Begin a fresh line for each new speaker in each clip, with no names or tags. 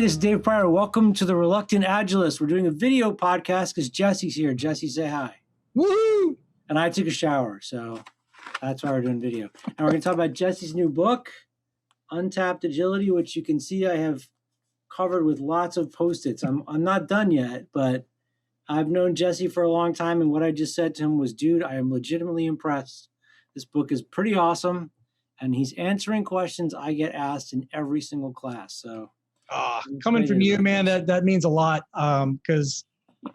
this is Dave Pryor. Welcome to the Reluctant Agilist. We're doing a video podcast because Jesse's here. Jesse, say hi.
Woo!
And I took a shower, so that's why we're doing video. And we're going to talk about Jesse's new book, Untapped Agility, which you can see I have covered with lots of Post-its. I'm not done yet, but I've known Jesse for a long time, and what I just said to him was, dude, I am legitimately impressed. This book is pretty awesome, and he's answering questions I get asked in every single class. So,
coming from you, man, that means a lot, because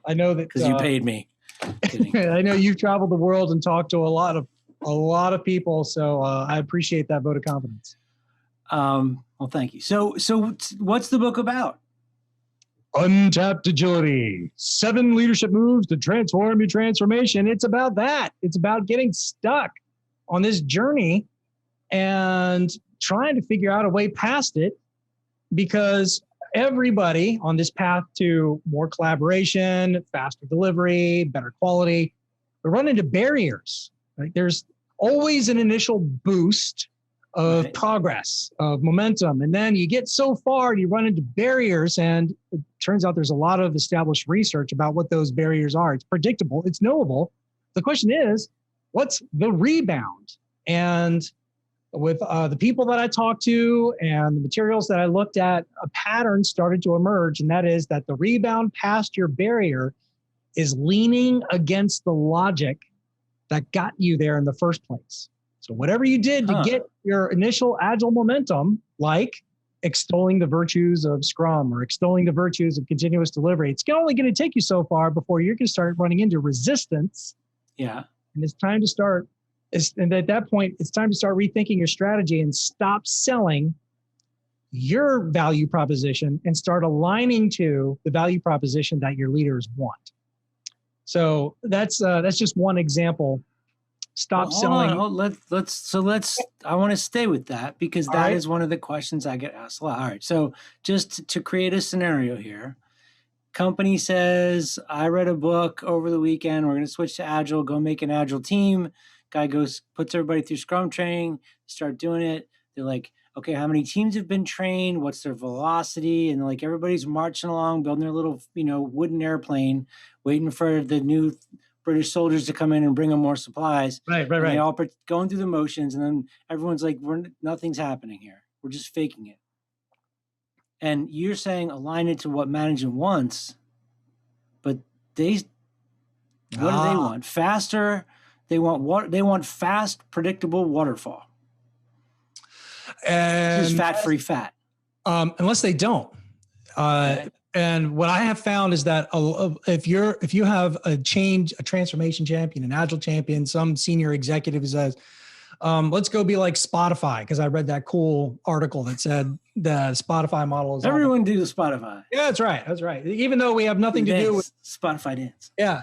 I know that
because you paid me.
I know you've traveled the world and talked to a lot of people, so I appreciate that vote of confidence.
Well, thank you. So what's the book about?
Untapped Agility, 7 leadership moves to transform your transformation. It's about that. It's about getting stuck on this journey and trying to figure out a way past it, because everybody on this path to more collaboration, faster delivery, better quality, we run into barriers. Right? There's always an initial boost of progress, of momentum. And then you get so far, you run into barriers, and it turns out there's a lot of established research about what those barriers are. It's predictable, it's knowable. The question is, what's the rebound? And with the people that I talked to and the materials that I looked at, a pattern started to emerge, and that is that the rebound past your barrier is leaning against the logic that got you there in the first place. So whatever you did to get your initial agile momentum, like extolling the virtues of Scrum or extolling the virtues of continuous delivery, it's only going to take you so far before you're going to start running into resistance.
Yeah.
And it's time to start, and at that point, it's time to start rethinking your strategy and stop selling your value proposition and start aligning to the value proposition that your leaders want. So that's just one example. Stop selling.
I want to stay with that, because that is one of the questions I get asked a lot. All right. So just to create a scenario here, company says, I read a book over the weekend. We're going to switch to Agile, go make an Agile team. Guy goes, puts everybody through Scrum training, start doing it. They're like, okay, how many teams have been trained? What's their velocity? And like everybody's marching along, building their little, wooden airplane, waiting for the new British soldiers to come in and bring them more supplies.
Right.
They all going through the motions, and then everyone's like, nothing's happening here. We're just faking it. And you're saying align it to what management wants, but what do they want? Faster. They want fast, predictable waterfall.
And
just fat-free fat.
Unless they don't. And what I have found is that if you have a transformation champion, an agile champion, some senior executive says, let's go be like Spotify, because I read that cool article that said the Spotify model is
everyone do the Spotify.
Yeah, that's right. Even though we have nothing to do with
Spotify dance.
Yeah.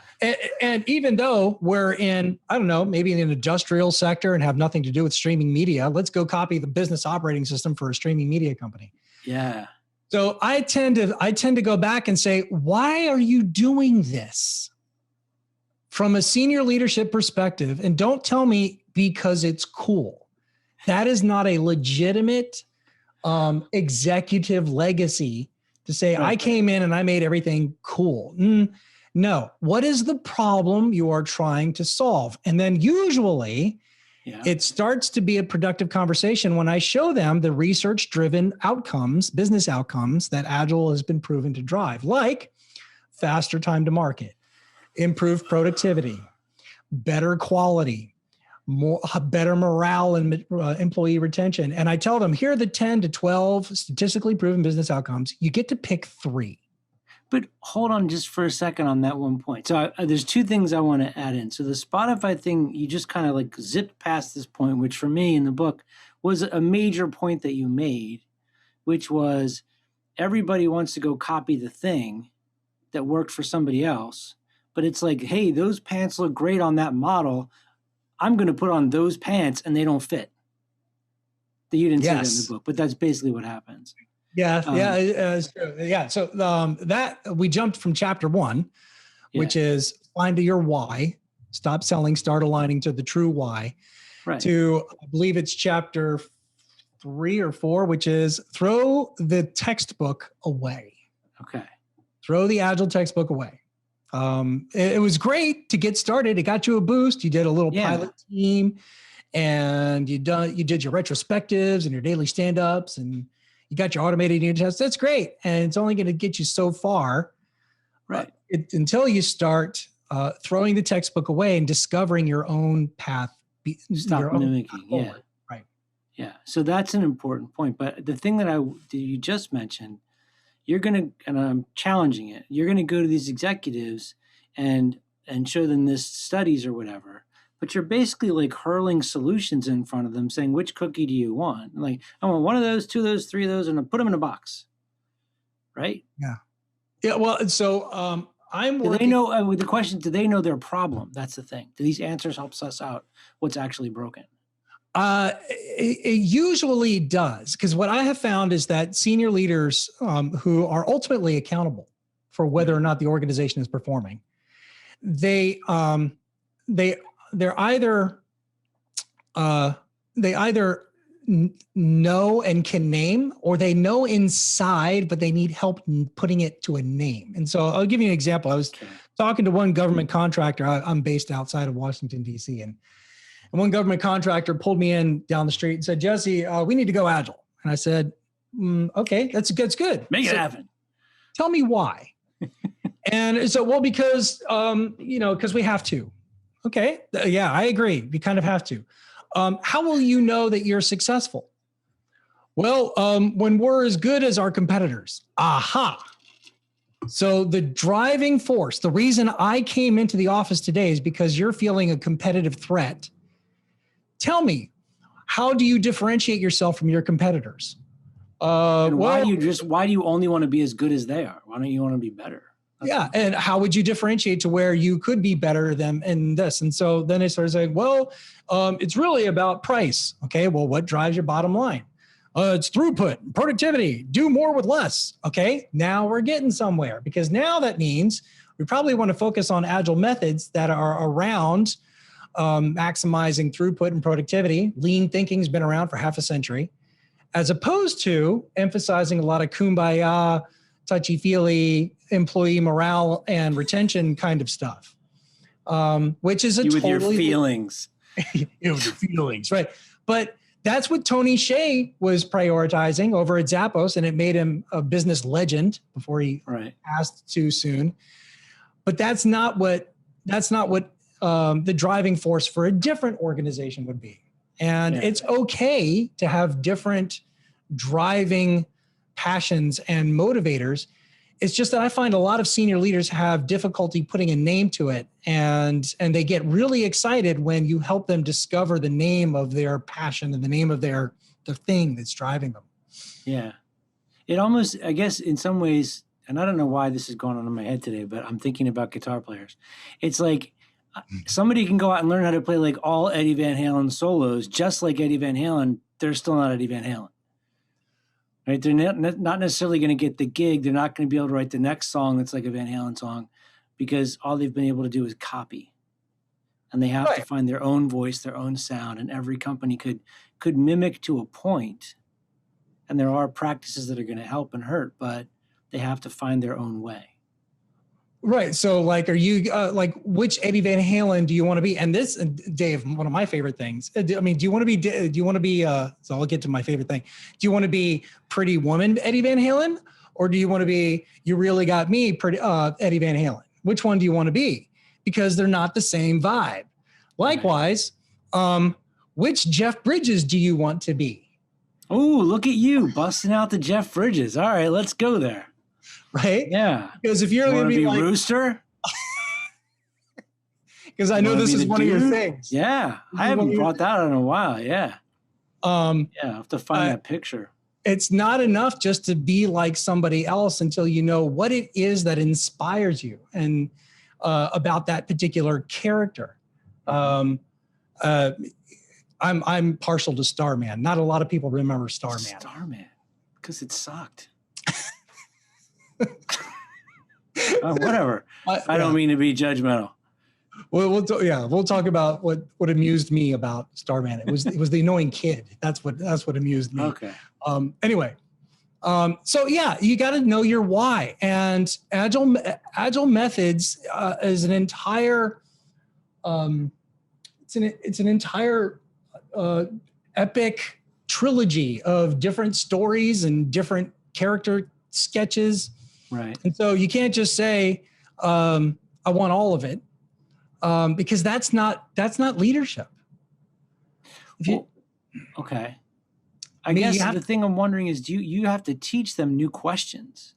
And even though we're in, I don't know, maybe in an industrial sector and have nothing to do with streaming media, let's go copy the business operating system for a streaming media company.
Yeah.
So I tend to go back and say, why are you doing this from a senior leadership perspective? And don't tell me because it's cool. That is not a legitimate executive legacy to say, I came in and I made everything cool. No. What is the problem you are trying to solve? And then usually it starts to be a productive conversation when I show them the research-driven outcomes, business outcomes that Agile has been proven to drive, like faster time to market, improved productivity, better quality, better morale and employee retention. And I tell them, here are the 10 to 12 statistically proven business outcomes. You get to pick 3.
But hold on just for a second on that one point. So there's 2 things I want to add in. So the Spotify thing, you just kind of like zipped past this point, which for me in the book was a major point that you made, which was everybody wants to go copy the thing that worked for somebody else. But it's like, hey, those pants look great on that model. I'm going to put on those pants and they don't fit. You didn't say that in the book, but that's basically what happens.
It's true. Yeah. So that we jumped from chapter 1, which is find your why, stop selling, start aligning to the true why, to I believe it's chapter 3 or 4, which is throw the textbook away.
Okay.
Throw the Agile textbook away. It was great to get started. It got you a boost. You did a little pilot team, and you did your retrospectives and your daily stand-ups, and you got your automated unit tests. That's great. And it's only going to get you so far,
right?
Until you start throwing the textbook away and discovering your own path.
Stop mimicking. Yeah.
Right.
Yeah. So that's an important point. But the thing that you just mentioned, you're going to, and I'm challenging it, you're going to go to these executives and show them this studies or whatever, but you're basically like hurling solutions in front of them saying, which cookie do you want? Like, I want one of those, 2 of those, 3 of those, and I'll put them in a box. Right?
Yeah. Yeah. Well, so
do they know, the question, do they know their problem? That's the thing. Do these answers help suss out what's actually broken?
It usually does, because what I have found is that senior leaders who are ultimately accountable for whether or not the organization is performing, they're either know and can name, or they know inside, but they need help putting it to a name. And so I'll give you an example. I was talking to one government contractor. I'm based outside of Washington, D.C., and one government contractor pulled me in down the street and said, Jesse, we need to go Agile. And I said, okay, that's good.
Make it happen.
Tell me why. And so, well, because we have to. Okay. Yeah, I agree. We kind of have to. How will you know that you're successful? Well, when we're as good as our competitors. Aha. So the driving force, the reason I came into the office today is because you're feeling a competitive threat. Tell me, how do you differentiate yourself from your competitors?
Why do you only want to be as good as they are? Why don't you want to be better?
And how would you differentiate to where you could be better than in this? And so then they started saying, well, it's really about price. Okay, well, what drives your bottom line? It's throughput, productivity, do more with less. Okay, now we're getting somewhere, because now that means we probably want to focus on Agile methods that are around maximizing throughput and productivity. Lean thinking has been around for half a century, as opposed to emphasizing a lot of kumbaya, touchy-feely employee morale and retention kind of stuff, which is
with your feelings.
With your feelings, right? But that's what Tony Hsieh was prioritizing over at Zappos, and it made him a business legend before he passed too soon. But that's not what the driving force for a different organization would be. And it's okay to have different driving passions and motivators. It's just that I find a lot of senior leaders have difficulty putting a name to it, and they get really excited when you help them discover the name of their passion and the name of the thing that's driving them.
Yeah. It almost, I guess in some ways, and I don't know why this is going on in my head today, but I'm thinking about guitar players. It's like somebody can go out and learn how to play like all Eddie Van Halen solos, just like Eddie Van Halen. They're still not Eddie Van Halen. Right? They're not necessarily going to get the gig. They're not going to be able to write the next song that's like a Van Halen song, because all they've been able to do is copy. And they have to find their own voice, their own sound. And every company could mimic to a point. And there are practices that are going to help and hurt, but they have to find their own way.
Right. So like, are you which Eddie Van Halen do you want to be? And this, Dave, one of my favorite things, I mean, do you want to be, so I'll get to my favorite thing. Do you want to be Pretty Woman Eddie Van Halen? Or do you want to be, You Really Got Me Pretty Eddie Van Halen? Which one do you want to be? Because they're not the same vibe. Likewise, which Jeff Bridges do you want to be?
Oh, look at you busting out the Jeff Bridges. All right, let's go there.
Right?
Yeah.
Because if you're going to be like
Rooster,
because I know this is one of your things.
Yeah, I haven't brought that out in a while. Yeah. I have to find that picture.
It's not enough just to be like somebody else until you know what it is that inspires you and about that particular character. I'm partial to Starman. Not a lot of people remember Starman.
Starman, because it sucked. Whatever. I don't mean to be judgmental.
We'll talk about what amused me about Starman. It was the annoying kid. That's what amused me.
Okay.
Anyway, so yeah, you got to know your why, and agile methods is an entire it's an entire epic trilogy of different stories and different character sketches.
Right.
And so you can't just say I want all of it. Because that's not leadership.
Okay. I guess the thing I'm wondering is, do you have to teach them new questions?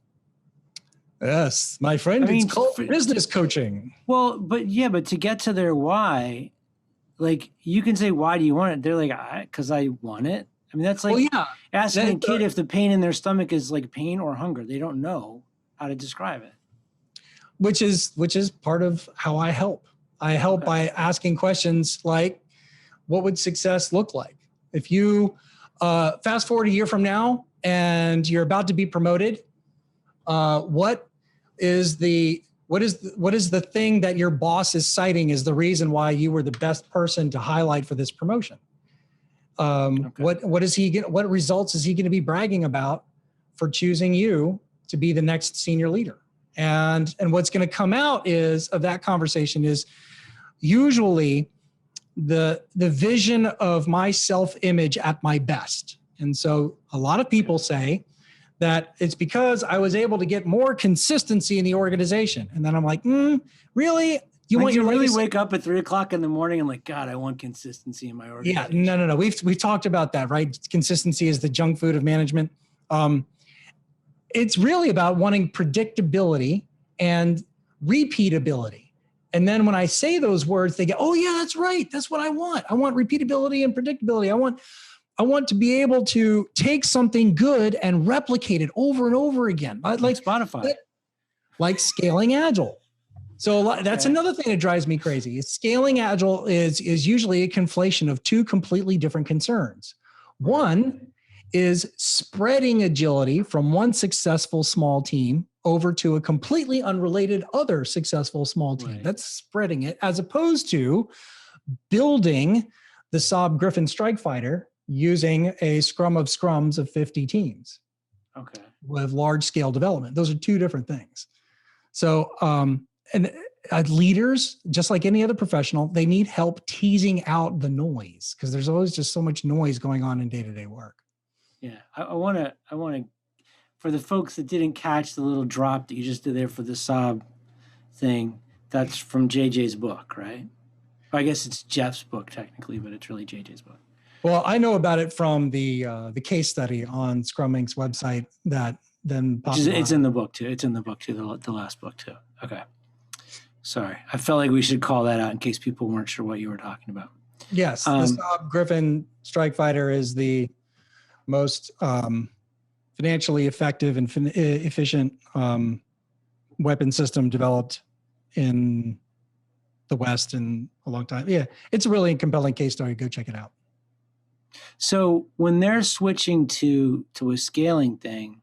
Yes, my friend. It's called business coaching.
Well, but to get to their why, like you can say, why do you want it? They're like, because I want it. I mean, that's like asking a kid if the pain in their stomach is like pain or hunger. They don't know how to describe it.
Which is part of how I help. I help by asking questions like, what would success look like? If you fast forward a year from now and you're about to be promoted, what is the thing that your boss is citing as the reason why you were the best person to highlight for this promotion? What results is he going to be bragging about for choosing you to be the next senior leader? And what's going to come out of that conversation is usually the vision of my self-image at my best. And so a lot of people say that it's because I was able to get more consistency in the organization. And then I'm like, really? You
really wake up at 3:00 in the morning and like, God, I want consistency in my organization.
Yeah, no. We've talked about that, right? Consistency is the junk food of management. It's really about wanting predictability and repeatability. And then when I say those words, they go, oh yeah, that's right. That's what I want. I want repeatability and predictability. I want to be able to take something good and replicate it over and over again. Like
Spotify.
Like scaling Agile. So that's another thing that drives me crazy. Is scaling Agile is usually a conflation of two completely different concerns. One is spreading agility from one successful small team over to a completely unrelated other successful small team. Right. That's spreading it, as opposed to building the Saab Griffin Strike Fighter using a scrum of scrums of 50 teams.
Okay.
With large scale development. Those are two different things. So, leaders, just like any other professional, they need help teasing out the noise, because there's always just so much noise going on in day-to-day work.
Yeah, I want to, for the folks that didn't catch the little drop that you just did there for the Saab thing, that's from JJ's book, right? I guess it's Jeff's book technically, but it's really JJ's book.
Well, I know about it from the case study on Scrum Inc.'s website that then
it's in the book too. It's in the book too, the last book too. Okay. Sorry. I felt like we should call that out in case people weren't sure what you were talking about.
Yes. The Saab Griffin Strike Fighter is the most financially effective and efficient weapon system developed in the West in a long time. Yeah, it's a really compelling case story. Go check it out.
So when they're switching to a scaling thing,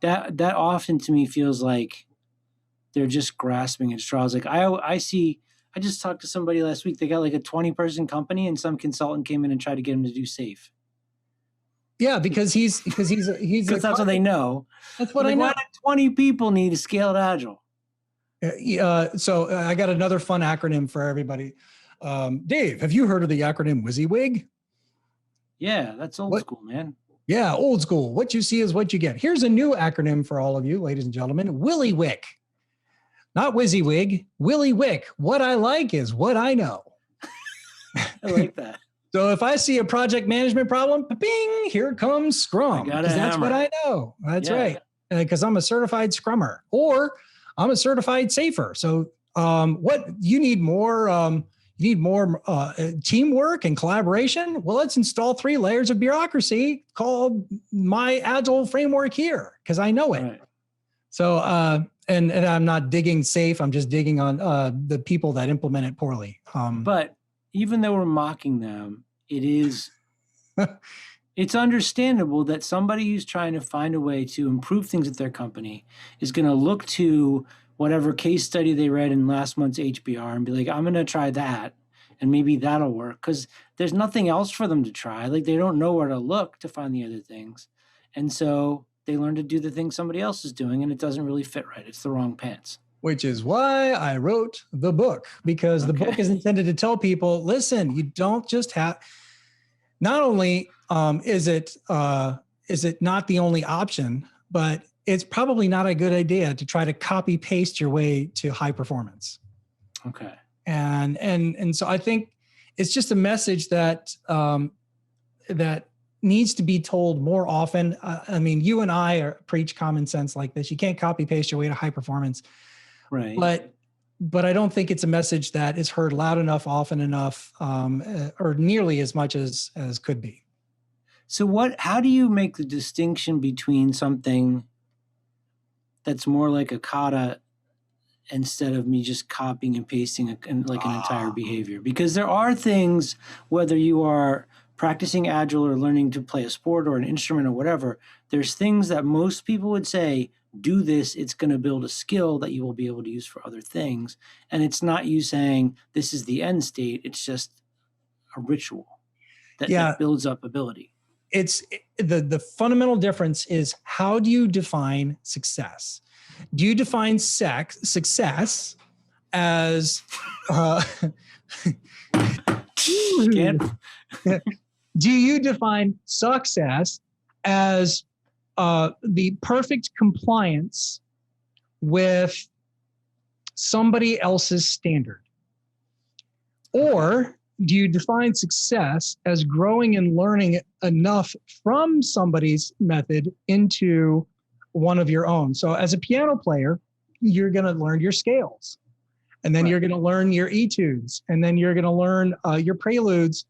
that often to me feels like they're just grasping at straws. Like I just talked to somebody last week. They got like a 20-person company, and some consultant came in and tried to get him to do SAFe.
Yeah, because he's because
that's what they know.
That's what I know.
Why do 20 people need to scale to Agile?
So I got another fun acronym for everybody. Dave, have you heard of the acronym WYSIWYG?
Yeah, that's old school, man.
Yeah, old school. What you see is what you get. Here's a new acronym for all of you, ladies and gentlemen. WILLY-WICK. Not WYSIWYG, Willy-Wick. What I like is what I know.
I like that.
So if I see a project management problem, bing, here comes Scrum. Because that's what I know. That's right. Because I'm a certified Scrummer, or I'm a certified Safer. So what you need more teamwork and collaboration. Well, let's install 3 layers of bureaucracy called my Agile framework here, because I know it. Right. So and I'm not digging SAFe. I'm just digging on the people that implement it poorly.
But even though we're mocking them, it's understandable that somebody who's trying to find a way to improve things at their company is going to look to whatever case study they read in last month's HBR and be like, I'm going to try that. And maybe that'll work, because there's nothing else for them to try. Like, they don't know where to look to find the other things. And so they learn to do the thing somebody else is doing, and it doesn't really fit right. It's the wrong pants.
Which is why I wrote the book, because the book is intended to tell people, listen, you don't just have, not only is it not the only option, but it's probably not a good idea to try to copy paste your way to high performance.
Okay.
And so I think it's just a message that that needs to be told more often. I mean, you and I preach common sense like this. You can't copy paste your way to high performance.
Right.
But I don't think it's a message that is heard loud enough, often enough, or nearly as much as could be.
So how do you make the distinction between something that's more like a kata instead of me just copying and pasting an entire behavior? Because there are things, whether you are practicing Agile or learning to play a sport or an instrument or whatever, there's things that most people would say, do this, it's going to build a skill that you will be able to use for other things. And it's not you saying this is the end state. It's just a ritual that builds up ability.
It's the fundamental difference is, how do you define success? Do you define success as do you define success as the perfect compliance with somebody else's standard? Or do you define success as growing and learning enough from somebody's method into one of your own? So as a piano player, you're going to learn your scales, and then you're going to learn your etudes, and then you're going to learn your preludes.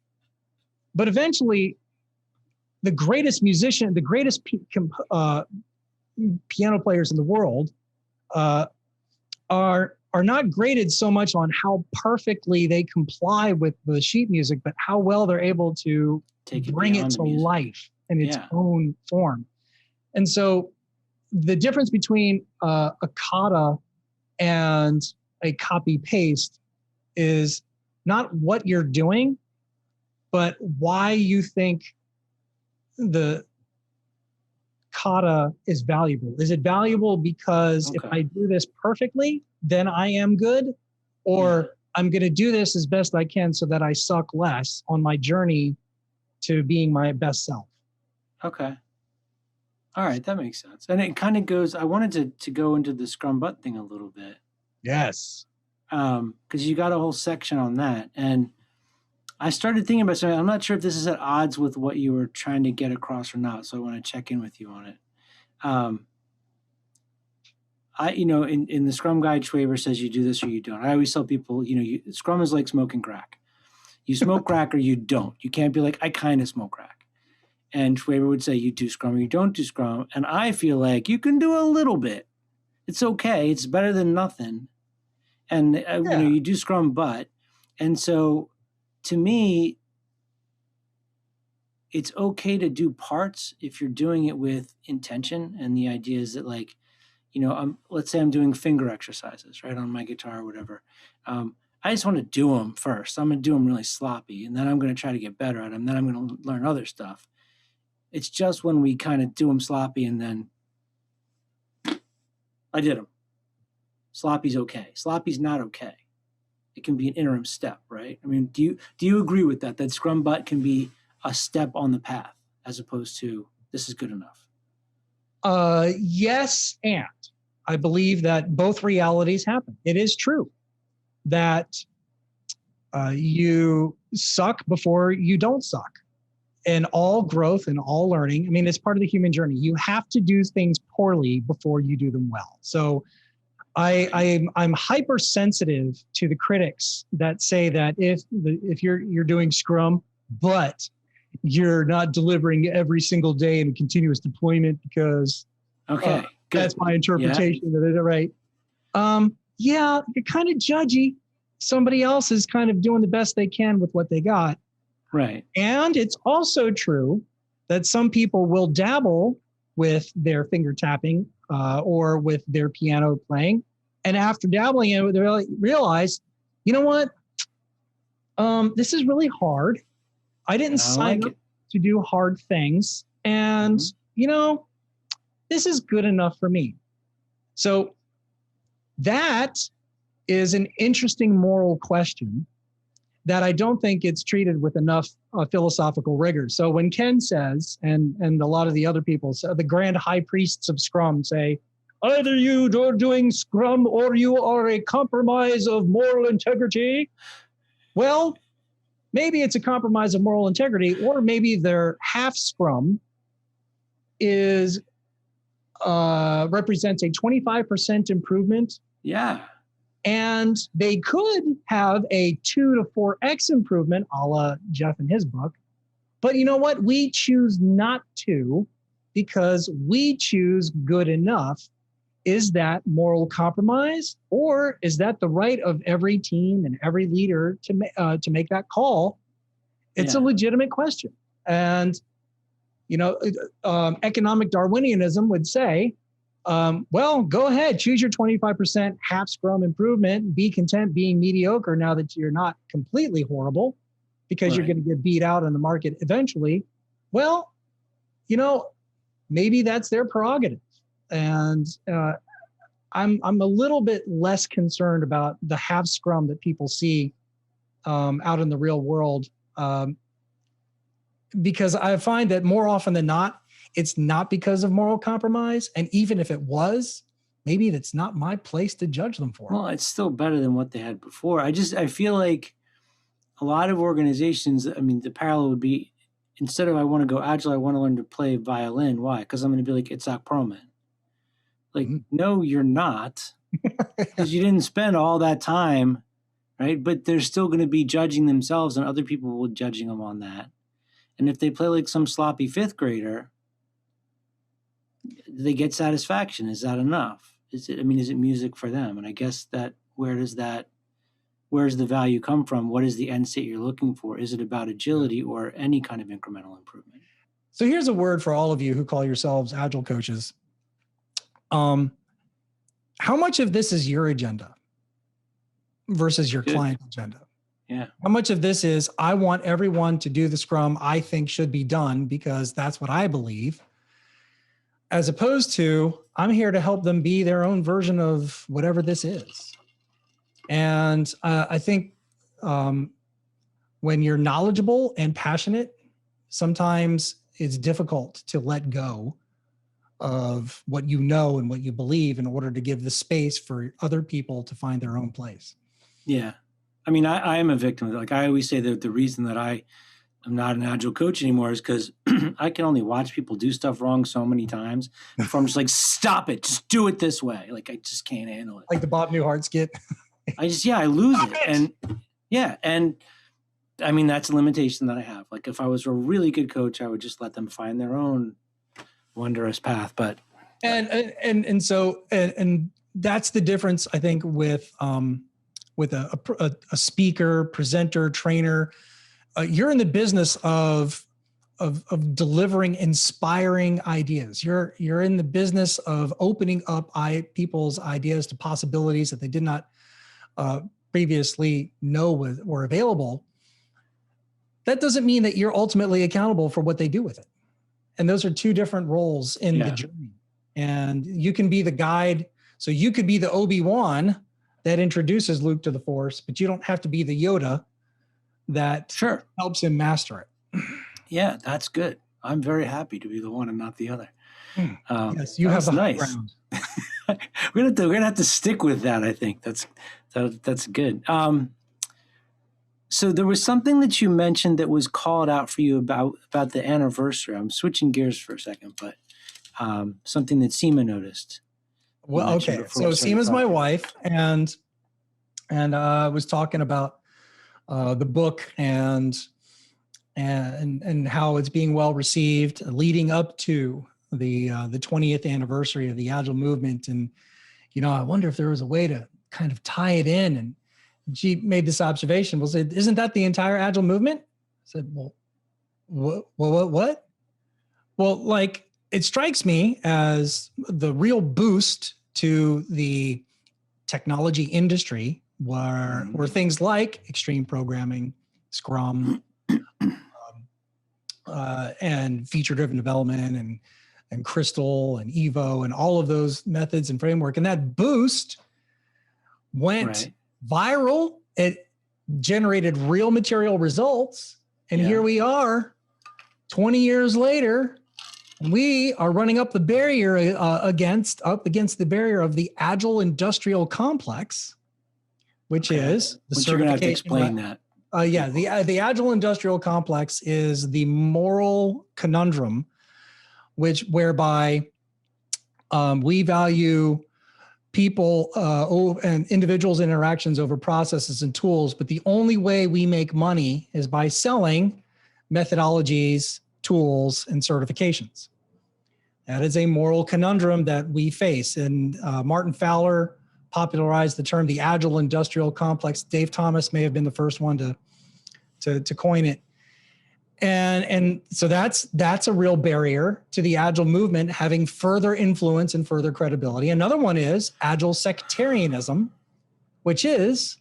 But eventually, the greatest musician, the greatest piano players in the world are not graded so much on how perfectly they comply with the sheet music, but how well they're able to bring it to life in its own form. And so the difference between a kata and a copy paste is not what you're doing, but why you think the kata is valuable. Is it valuable because if I do this perfectly, then I am good? Or I'm going to do this as best I can so that I suck less on my journey to being my best self?
Okay. All right, that makes sense. And it kind of goes, I wanted to go into the Scrum Butt thing a little bit.
Yes.
Because you got a whole section on that. And I started thinking about something. I'm not sure if this is at odds with what you were trying to get across or not, so I want to check in with you on it. In the Scrum Guide, Schwaber says you do this or you don't. I always tell people, Scrum is like smoking crack. You smoke crack or you don't. You can't be like, I kind of smoke crack. And Schwaber would say you do Scrum or you don't do Scrum. And I feel like you can do a little bit. It's okay. It's better than nothing. And you do Scrum, but. And so to me, it's okay to do parts if you're doing it with intention. And the idea is that, like, let's say I'm doing finger exercises, right, on my guitar or whatever. I just want to do them first. I'm going to do them really sloppy, and then I'm going to try to get better at them. Then I'm going to learn other stuff. It's just when we kind of do them sloppy and then I did them. Sloppy's okay. Sloppy's not okay. It can be an interim step, right? I mean, do you agree with that? That Scrum Butt can be a step on the path as opposed to this is good enough?
Yes, and I believe that both realities happen. It is true that you suck before you don't suck. In all growth and all learning, I mean, it's part of the human journey. You have to do things poorly before you do them well. So I'm hypersensitive to the critics that say that if you're doing Scrum, but you're not delivering every single day in a continuous deployment because that's my interpretation of it, right? You're kind of judgy. Somebody else is kind of doing the best they can with what they got.
Right.
And it's also true that some people will dabble with their finger tapping or with their piano playing, And after dabbling in it, they realized, you know what? This is really hard. I didn't sign up to do hard things. And, this is good enough for me. So that is an interesting moral question that I don't think it's treated with enough philosophical rigor. So when Ken says, and a lot of the other people, so the grand high priests of Scrum say, either you are doing Scrum or you are a compromise of moral integrity. Well, maybe it's a compromise of moral integrity, or maybe their half Scrum is represents a 25% improvement.
Yeah.
And they could have a 2 to 4x improvement, a la Jeff in his book. But you know what? We choose not to because we choose good enough. Is that moral compromise, or is that the right of every team and every leader to make that call? It's a legitimate question. And economic Darwinianism would say, well, go ahead, choose your 25% half Scrum improvement, be content being mediocre now that you're not completely horrible, because you're going to get beat out in the market eventually. Well, maybe that's their prerogative. And I'm a little bit less concerned about the half Scrum that people see out in the real world, because I find that more often than not, it's not because of moral compromise. And even if it was, maybe that's not my place to judge them for.
Well, it's still better than what they had before. I feel like a lot of organizations, the parallel would be, instead of I want to go Agile, I want to learn to play violin. Why? Because I'm going to be like Itzhak Perlman. Like, no, you're not, because you didn't spend all that time, right? But they're still going to be judging themselves, and other people will be judging them on that. And if they play like some sloppy fifth grader, they get satisfaction. Is that enough? Is it music for them? And I guess that where does the value come from? What is the end state you're looking for? Is it about agility or any kind of incremental improvement?
So here's a word for all of you who call yourselves Agile coaches. How much of this is your agenda versus your client's agenda?
Yeah.
How much of this is, I want everyone to do the Scrum I think should be done because that's what I believe, as opposed to, I'm here to help them be their own version of whatever this is. And I think when you're knowledgeable and passionate, sometimes it's difficult to let go of what you know and what you believe in order to give the space for other people to find their own place.
Yeah. I am a victim of it. Like I always say that the reason that I am not an Agile coach anymore is because I can only watch people do stuff wrong so many times before I'm just like, stop it, just do it this way. Like I just can't handle it.
Like the Bob Newhart skit.
I lose it. And that's a limitation that I have. Like if I was a really good coach, I would just let them find their own wondrous path. But
so that's the difference, I think, with a speaker, presenter, trainer. You're in the business of delivering inspiring ideas. You're in the business of opening up people's ideas to possibilities that they did not previously know were available. That doesn't mean that you're ultimately accountable for what they do with it. And those are two different roles in the journey. And you can be the guide. So you could be the Obi-Wan that introduces Luke to the Force, but you don't have to be the Yoda that helps him master it.
Yeah, that's good. I'm very happy to be the one and not the other.
Yes, you have the high ground.
We're gonna have to stick with that. I think that's good. So there was something that you mentioned that was called out for you about the anniversary. I'm switching gears for a second, but something that Seema noticed.
Well, okay. So Seema's my wife, and was talking about the book and how it's being well received leading up to the 20th anniversary of the Agile movement. And I wonder if there was a way to kind of tie it in. And she made this observation. Well, said, isn't that the entire Agile movement? I said, well, what? Well, it strikes me as the real boost to the technology industry were things like extreme programming, Scrum, and feature-driven development, and Crystal and Evo and all of those methods and framework. And that boost went viral. It generated real material results. And here we are 20 years later, we are running up the barrier against the barrier of the Agile Industrial Complex, which is the certification. You're going to have to explain that. The Agile Industrial Complex is the moral conundrum, whereby we value people and individuals' interactions over processes and tools, but the only way we make money is by selling methodologies, tools, and certifications. That is a moral conundrum that we face. And Martin Fowler popularized the term the Agile Industrial Complex. Dave Thomas may have been the first one to coin it. And so that's a real barrier to the Agile movement having further influence and further credibility. Another one is Agile Sectarianism, which is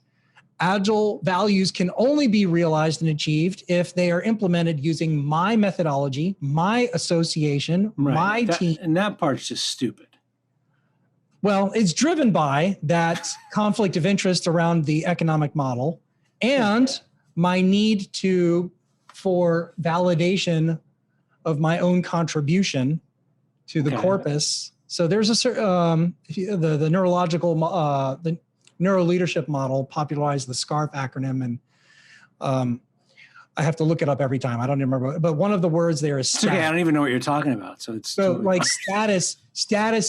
Agile values can only be realized and achieved if they are implemented using my methodology, my association, my team.
And that part's just stupid.
Well, it's driven by that conflict of interest around the economic model and my need for validation of my own contribution to the corpus. So there's a certain the neurological the neuro leadership model popularized the SCARF acronym, and I have to look it up every time. I don't even remember, but one of the words there is status.
Okay, I don't even know what you're talking about. So it's
so like status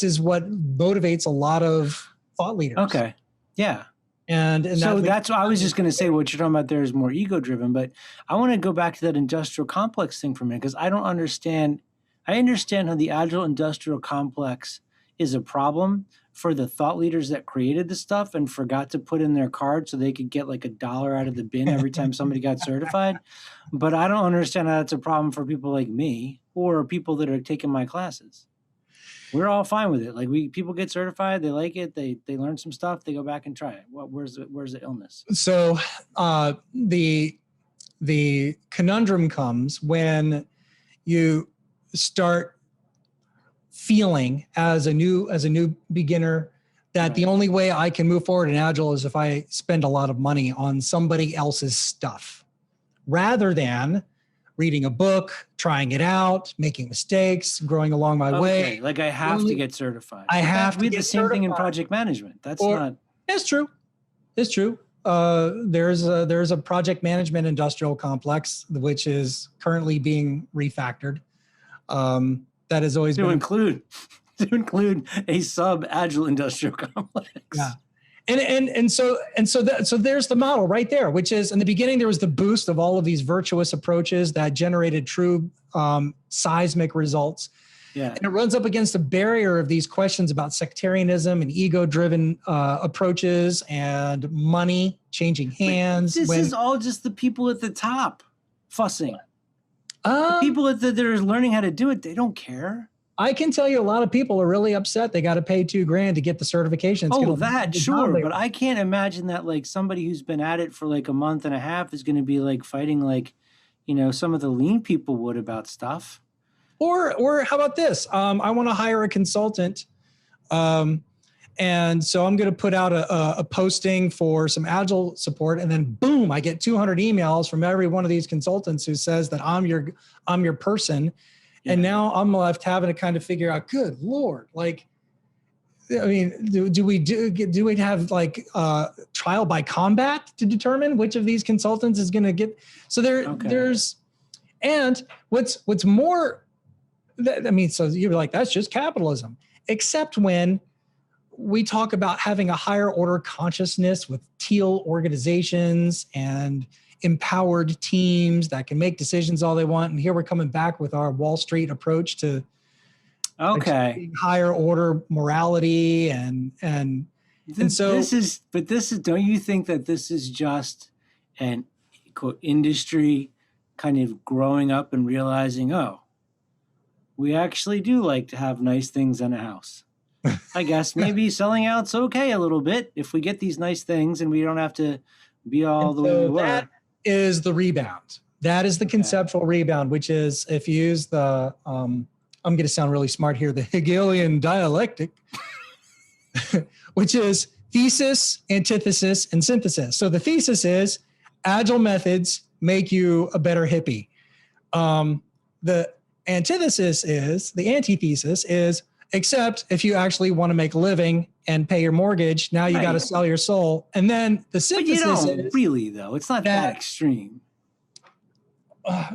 is what motivates a lot of thought leaders.
Okay, yeah.
And
so that's what I was just going to say. What you're talking about there is more ego driven, but I want to go back to that industrial complex thing for a minute, because I don't understand. I understand how the Agile Industrial Complex is a problem for the thought leaders that created the stuff and forgot to put in their card so they could get like $1 out of the bin every time somebody got certified. But I don't understand how that's a problem for people like me or people that are taking my classes. We're all fine with it. Like people get certified, they like it, they learn some stuff, they go back and try it. Where's the illness?
So the conundrum comes when you start feeling as a new beginner that the only way I can move forward in Agile is if I spend a lot of money on somebody else's stuff, rather than reading a book, trying it out, making mistakes, growing along my way.
Like I have to get certified.
I have to get
the same thing in project management. That's
true. It's true. There's a project management industrial complex, which is currently being refactored. That has always been include
a sub Agile industrial complex.
Yeah. And so there's the model right there, which is in the beginning, there was the boost of all of these virtuous approaches that generated true seismic results.
Yeah.
And it runs up against the barrier of these questions about sectarianism and ego-driven approaches and money changing hands.
This is all just the people at the top fussing. The people that are learning how to do it, they don't care.
I can tell you a lot of people are really upset. They got to pay $2,000 to get the certification.
Sure. But I can't imagine that like somebody who's been at it for like a month and a half is going to be like fighting like, some of the lean people would about stuff.
Or how about this? I want to hire a consultant. And so I'm going to put out a posting for some Agile support, and then boom, I get 200 emails from every one of these consultants who says that I'm your person. Yeah. And now I'm left having to kind of figure out, good Lord, like, I mean, do we have like trial by combat to determine which of these consultants is going to get? So there's, and what's more, so you're like, that's just capitalism, except when we talk about having a higher order consciousness with teal organizations and empowered teams that can make decisions all they want. And here we're coming back with our Wall Street approach to higher order morality and so
this is, don't you think that this is just an quote industry kind of growing up and realizing, we actually do like to have nice things in a house. I guess maybe selling out's okay a little bit if we get these nice things and we don't have to be all
And
the way we
so
were.
that is the rebound. That is the conceptual rebound, which is, if you use the, I'm going to sound really smart here, the Hegelian dialectic, which is thesis, antithesis, and synthesis. So the thesis is agile methods make you a better hippie. The antithesis is, the antithesis is, except if you actually want to make a living and pay your mortgage, now you got to sell your soul. And then the synthesis
but you don't really, though. It's not that extreme.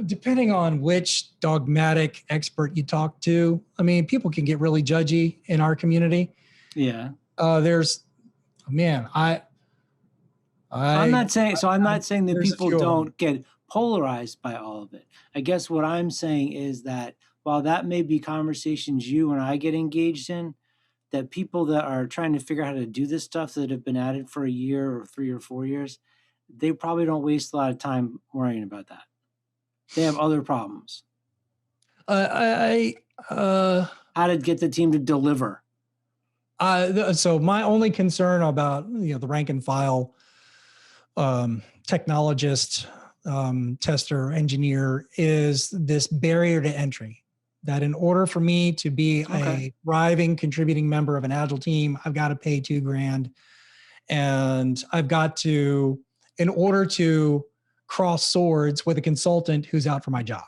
Depending on which dogmatic expert you talk to, I mean, people can get really judgy in our community.
Yeah.
I'm
not saying that people don't get polarized by all of it. I guess what I'm saying is that while that may be conversations you and I get engaged in, that people that are trying to figure out how to do this stuff that have been at it for a year or 3 or 4 years, they probably don't waste a lot of time worrying about that. They have other problems. How to get the team to deliver.
So my only concern about the rank and file technologist, tester, engineer is this barrier to entry. That in order for me to be a thriving, contributing member of an Agile team, I've got to pay $2,000, and I've got to, in order to cross swords with a consultant who's out for my job.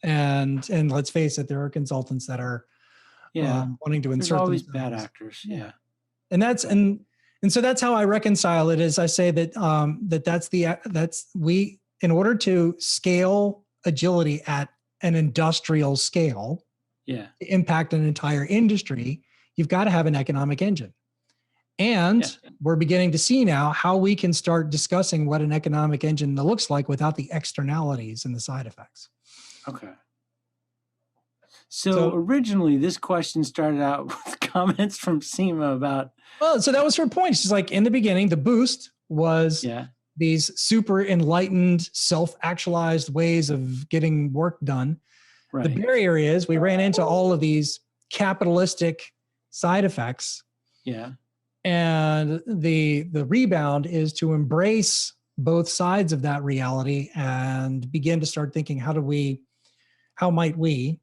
And let's face it, there are consultants that are wanting to insert.
There's always bad actors. Yeah.
And so that's how I reconcile it. Is I say that in order to scale agility at an industrial scale, to impact an entire industry, you've got to have an economic engine. And we're beginning to see now how we can start discussing what an economic engine looks like without the externalities and the side effects.
Okay. So originally, this question started out with comments from Seema about.
Well, so that was her point. She's like, in the beginning, the boost was these super enlightened, self-actualized ways of getting work done. Right. The barrier is we ran into all of these capitalistic side effects. Yeah. And the rebound is to embrace both sides of that reality and begin to start thinking, how might we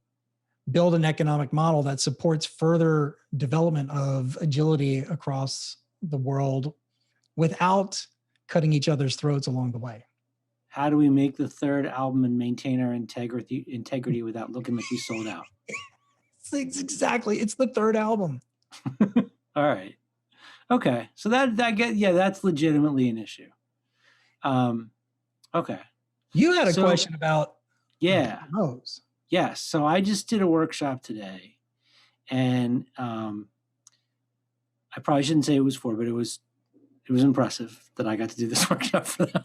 build an economic model that supports further development of agility across the world without cutting each other's throats along the way?
How do we make the third album and maintain our integrity without looking like we sold out?
It's the third album.
All right. Okay. So that's legitimately an issue. Okay.
You had a question about
PMOs. Yes. So I just did a workshop today, and I probably shouldn't say it was for, but it was impressive that I got to do this workshop for them.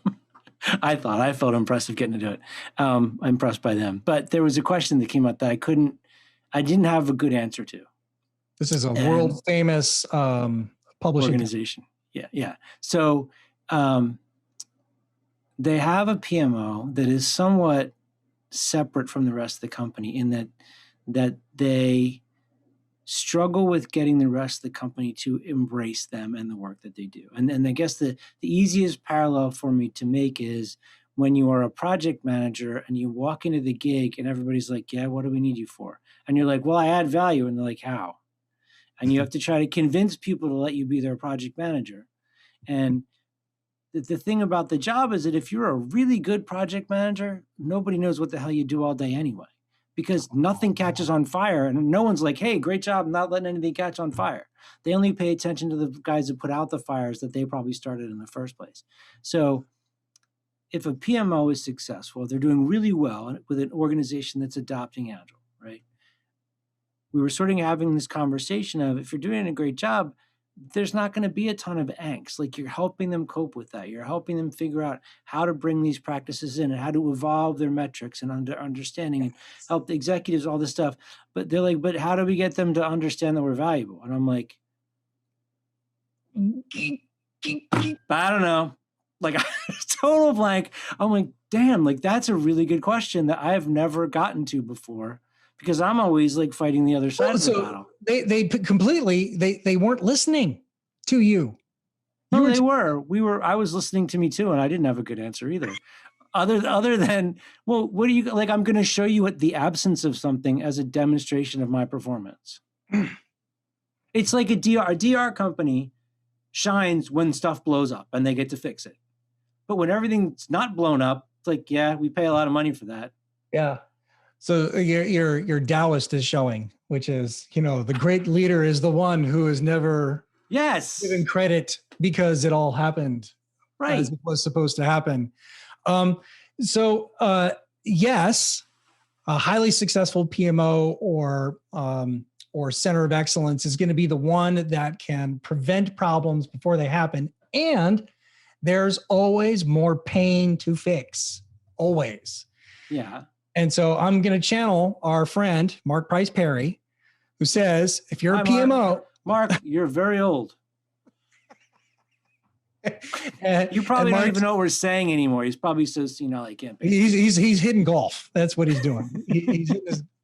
I felt impressive getting to do it. I'm impressed by them. But there was a question that came up that I didn't have a good answer to.
This is a world famous publishing
organization. Yeah. So they have a PMO that is somewhat separate from the rest of the company in that they struggle with getting the rest of the company to embrace them and the work that they do. And I guess the easiest parallel for me to make is when you are a project manager and you walk into the gig and everybody's like, yeah, what do we need you for? And you're like, well, I add value. And they're like, how? And you have to try to convince people to let you be their project manager. And the thing about the job is that if you're a really good project manager, nobody knows what the hell you do all day anyway, because nothing catches on fire and no one's like, hey, great job not letting anything catch on fire. They only pay attention to the guys that put out the fires that they probably started in the first place. So if a PMO is successful, they're doing really well with an organization that's adopting Agile, right? We were sort of having this conversation of, if you're doing a great job, there's not going to be a ton of angst. Like, you're helping them cope with that. You're helping them figure out how to bring these practices in and how to evolve their metrics and understanding and help the executives, all this stuff. But they're like, but how do we get them to understand that we're valuable? And I'm like, I don't know. Like, total blank. I'm like, damn, like, that's a really good question that I've never gotten to before, because I'm always like fighting the other side of the battle.
They weren't listening to you.
No, I was listening to me too, and I didn't have a good answer either. Other than, well, what do you like? I'm going to show you what the absence of something as a demonstration of my performance. It's like a DR. A DR company shines when stuff blows up and they get to fix it. But when everything's not blown up, it's like, yeah, we pay a lot of money for that.
Yeah. So your Taoist is showing, which is, the great leader is the one who is never given credit because it all happened as it was supposed to happen. Yes, a highly successful PMO or center of excellence is going to be the one that can prevent problems before they happen. And there's always more pain to fix, always.
Yeah.
And so I'm going to channel our friend, Mark Price Perry, who says, if you're a PMO.
Mark, you're very old. You probably don't even know what we're saying anymore. He's probably so senile he can't pay.
He's hitting golf. That's what he's doing. He's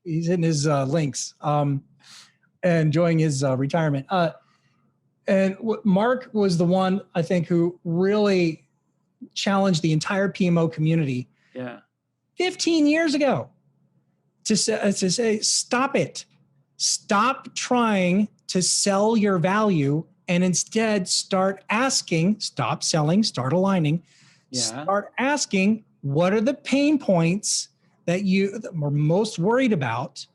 hitting his links, enjoying his retirement. And Mark was the one, I think, who really challenged the entire PMO community.
Yeah.
15 years ago to say, stop it. Stop trying to sell your value and instead start asking, stop selling, start aligning, start asking, what are the pain points that you are most worried about?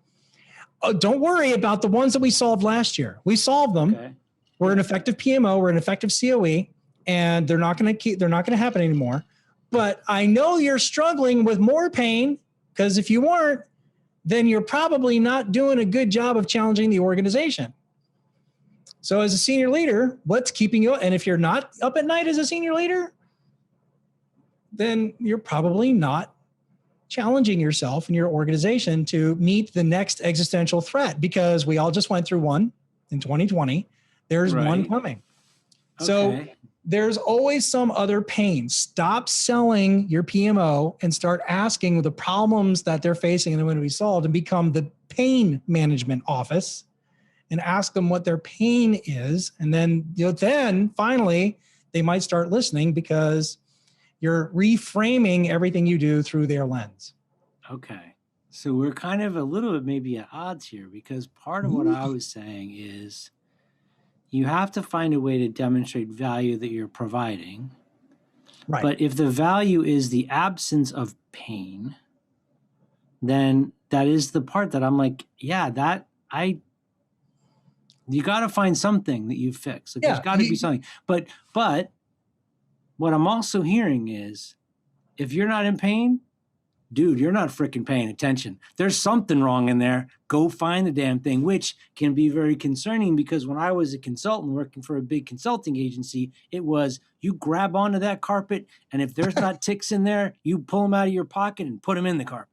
Don't worry about the ones that we solved last year. We solved them. Okay. We're an effective PMO. We're an effective COE, and they're not going to happen anymore. But I know you're struggling with more pain, because if you weren't, then you're probably not doing a good job of challenging the organization. So as a senior leader, what's keeping you? And if you're not up at night as a senior leader, then you're probably not challenging yourself and your organization to meet the next existential threat, because we all just went through one in 2020. There's one coming. Okay. So there's always some other pain. Stop selling your PMO and start asking the problems that they're facing and they're going to be solved, and become the pain management office and ask them what their pain is. And then, then finally they might start listening, because you're reframing everything you do through their lens.
Okay. So we're kind of a little bit maybe at odds here, because part of what I was saying is you have to find a way to demonstrate value that you're providing. Right. But if the value is the absence of pain, then that is the part that I'm like, you got to find something that you fix. Like, there's got to be something. But what I'm also hearing is, if you're not in pain, dude, you're not freaking paying attention. There's something wrong in there. Go find the damn thing, which can be very concerning, because when I was a consultant working for a big consulting agency, it was, you grab onto that carpet, and if there's not ticks in there, you pull them out of your pocket and put them in the carpet.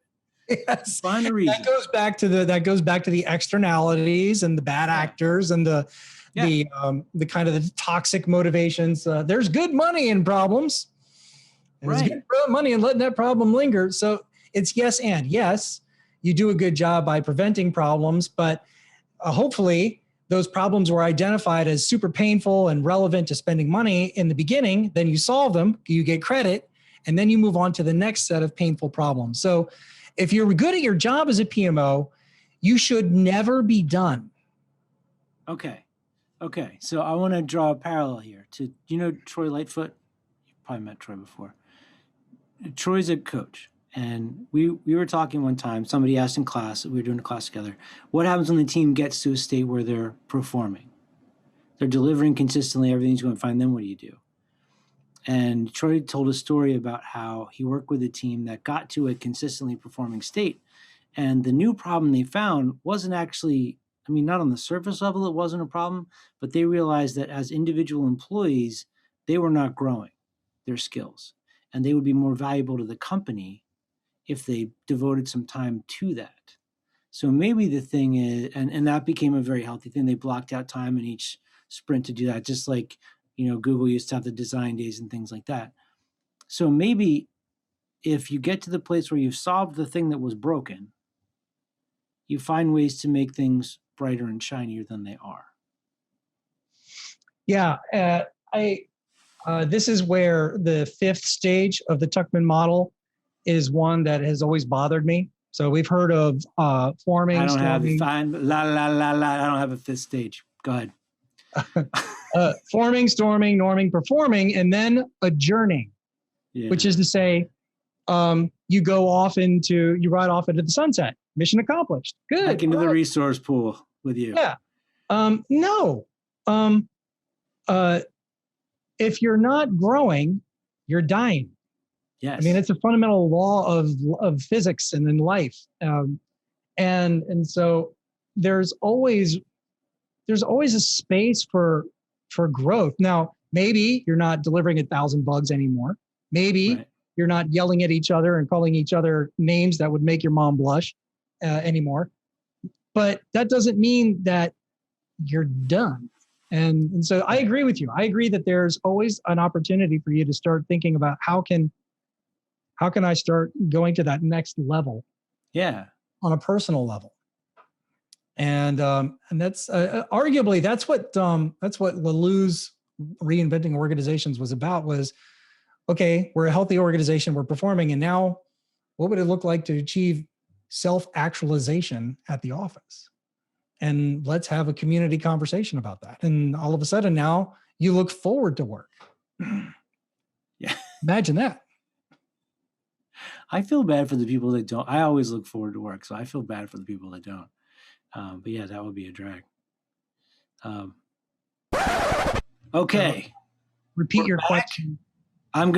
Yes.
Find a reason.
That goes back to the externalities and the bad actors and the kind of the toxic motivations. There's good money in problems. And there's good money in letting that problem linger. So it's yes, you do a good job by preventing problems, but hopefully those problems were identified as super painful and relevant to spending money in the beginning. Then you solve them, you get credit, and then you move on to the next set of painful problems. So if you're good at your job as a PMO, you should never be done.
Okay. So I want to draw a parallel here to, Troy Lightfoot? You've probably met Troy before. Troy's a coach, and we were talking one time. Somebody asked in class, we were doing a class together, what happens when the team gets to a state where they're performing? They're delivering consistently, everything's going fine, then what do you do? And Troy told a story about how he worked with a team that got to a consistently performing state. And the new problem they found wasn't actually, not on the surface level, it wasn't a problem, but they realized that as individual employees, they were not growing their skills. And they would be more valuable to the company if they devoted some time to that. So maybe the thing is, and that became a very healthy thing. They blocked out time in each sprint to do that, just like, Google used to have the design days and things like that. So maybe if you get to the place where you've solved the thing that was broken, you find ways to make things brighter and shinier than they are.
Yeah, this is where the fifth stage of the Tuckman model is one that has always bothered me. So we've heard of forming,
I don't
storming.
I don't have a fifth stage. Go ahead.
Forming, storming, norming, performing, and then adjourning, which is to say, you ride off into the sunset. Mission accomplished. Good.
Back into the resource pool with you.
Yeah. No. If you're not growing, you're dying.
Yes.
I mean, it's a fundamental law of physics and in life. And so there's always a space for growth. Now, maybe you're not delivering 1,000 bugs anymore. Maybe you're not yelling at each other and calling each other names that would make your mom blush anymore. But that doesn't mean that you're done. And so I agree with you. I agree that there's always an opportunity for you to start thinking about how can I start going to that next level? Yeah. On a personal level. And that's arguably that's what Laloux's reinventing organizations was about. Was, okay, we're a healthy organization, we're performing, and now what would it look like to achieve self-actualization at the office? And let's have a community conversation about that. And all of a sudden now you look forward to work.
Yeah.
Imagine that.
I feel bad for the people that don't. I always look forward to work, so I feel bad for the people that don't. But yeah, that would be a drag. Okay.
Repeat your question.
I'm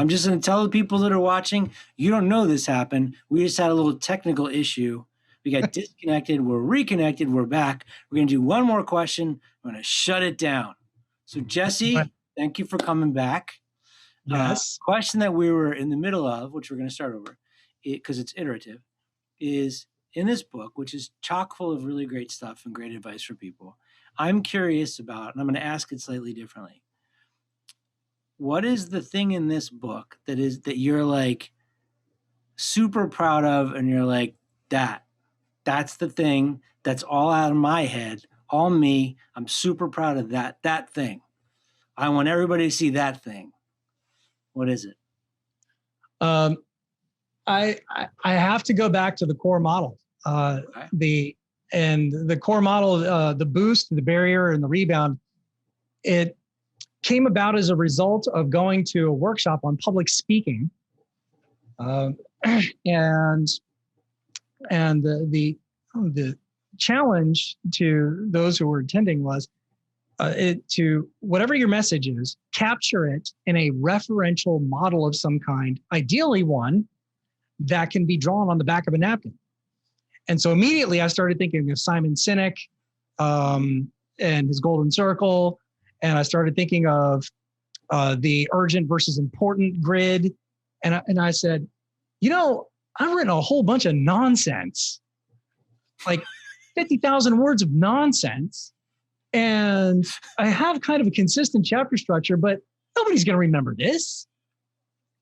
just gonna tell the people that are watching, you don't know this happened. We just had a little technical issue. We got disconnected. We're reconnected. We're back. We're going to do one more question. I'm going to shut it down. So, Jesse, thank you for coming back.
Yes.
Question that we were in the middle of, which we're going to start over, because it's iterative, is in this book, which is chock full of really great stuff and great advice for people. I'm curious about, and I'm going to ask it slightly differently. What is the thing in this book that you're like super proud of, and you're like, that's the thing. That's all out of my head, all me. I'm super proud of that thing. I want everybody to see that thing. What is it?
I have to go back to the core model. The core model, the boost, the barrier, and the rebound, it came about as a result of going to a workshop on public speaking. And the challenge to those who were attending was to whatever your message is, capture it in a referential model of some kind, ideally one that can be drawn on the back of a napkin. And so immediately I started thinking of Simon Sinek and his golden circle. And I started thinking of the urgent versus important grid. And I said, I've written a whole bunch of nonsense, like 50,000 words of nonsense. And I have kind of a consistent chapter structure, but nobody's going to remember this.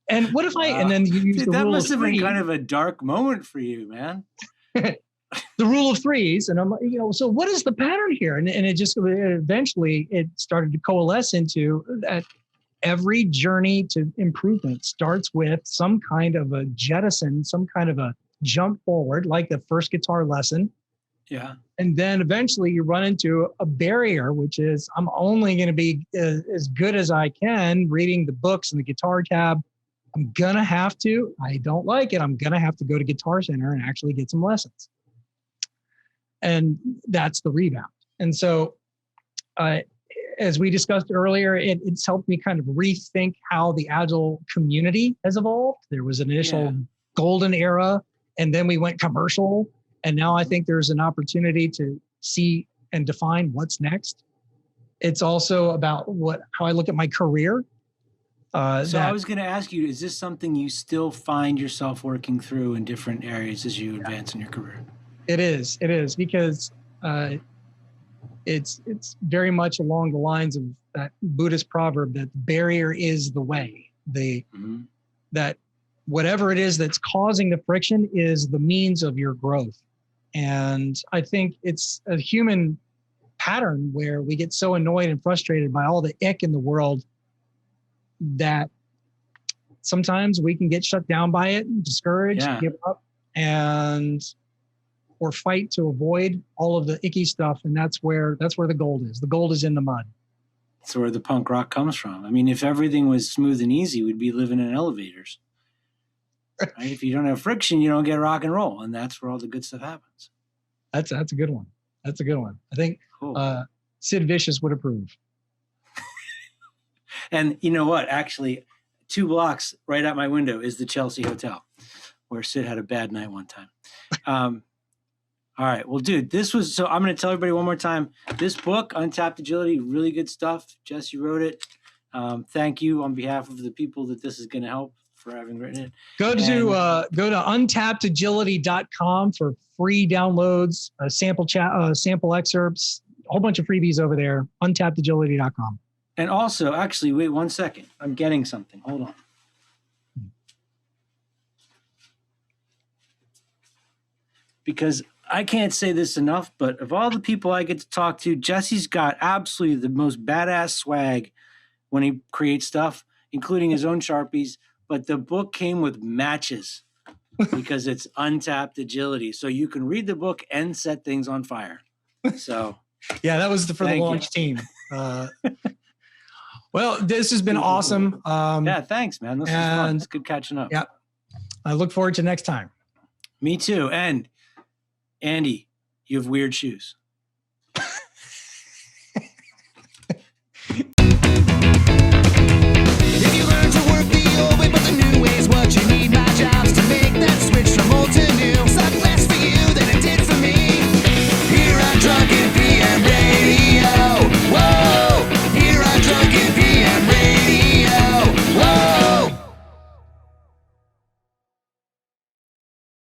And what if and then you use the rule of threes.
That must have been kind of a dark moment for you, man.
The rule of threes. And I'm like, so what is the pattern here? And it just eventually it started to coalesce into that. Every journey to improvement starts with some kind of a jettison, some kind of a jump forward, like the first guitar lesson.
Yeah.
And then eventually you run into a barrier, which is I'm only going to be as good as I can reading the books and the guitar tab. I'm going to have to, I don't like it. I'm going to have to go to Guitar Center and actually get some lessons. And that's the rebound. And so, as we discussed earlier, it's helped me kind of rethink how the Agile community has evolved. There was an initial golden era, and then we went commercial. And now I think there's an opportunity to see and define what's next. It's also about how I look at my career.
So I was going to ask you, is this something you still find yourself working through in different areas as you advance in your career?
It is because it's very much along the lines of that Buddhist proverb that barrier is the way. That whatever it is that's causing the friction is the means of your growth. And I think it's a human pattern where we get so annoyed and frustrated by all the ick in the world that sometimes we can get shut down by it, discouraged, give up, or fight to avoid all of the icky stuff. And that's where the gold is. The gold is in the mud.
That's where the punk rock comes from. I mean, if everything was smooth and easy, we'd be living in elevators. Right? If you don't have friction, you don't get rock and roll. And that's where all the good stuff happens.
That's a good one. That's a good one. I think cool. Sid Vicious would approve.
And you know what? Actually, 2 blocks right out my window is the Chelsea Hotel, where Sid had a bad night one time. All right. Well, dude, so I'm going to tell everybody one more time. This book, Untapped Agility, really good stuff. Jesse wrote it. Thank you on behalf of the people that this is going to help for having written it.
Go to untappedagility.com for free downloads, sample excerpts, a whole bunch of freebies over there. Untappedagility.com.
And also, actually, wait 1 second. I'm getting something. Hold on. Because I can't say this enough, but of all the people I get to talk to, Jesse's got absolutely the most badass swag when he creates stuff, including his own Sharpies. But the book came with matches because it's Untapped Agility. So you can read the book and set things on fire. So
yeah, that was for the launch team. Well, this has been awesome.
Yeah, thanks, man. This was fun. It's good catching up.
Yeah. I look forward to next time.
Me too. And Andy, you have weird shoes.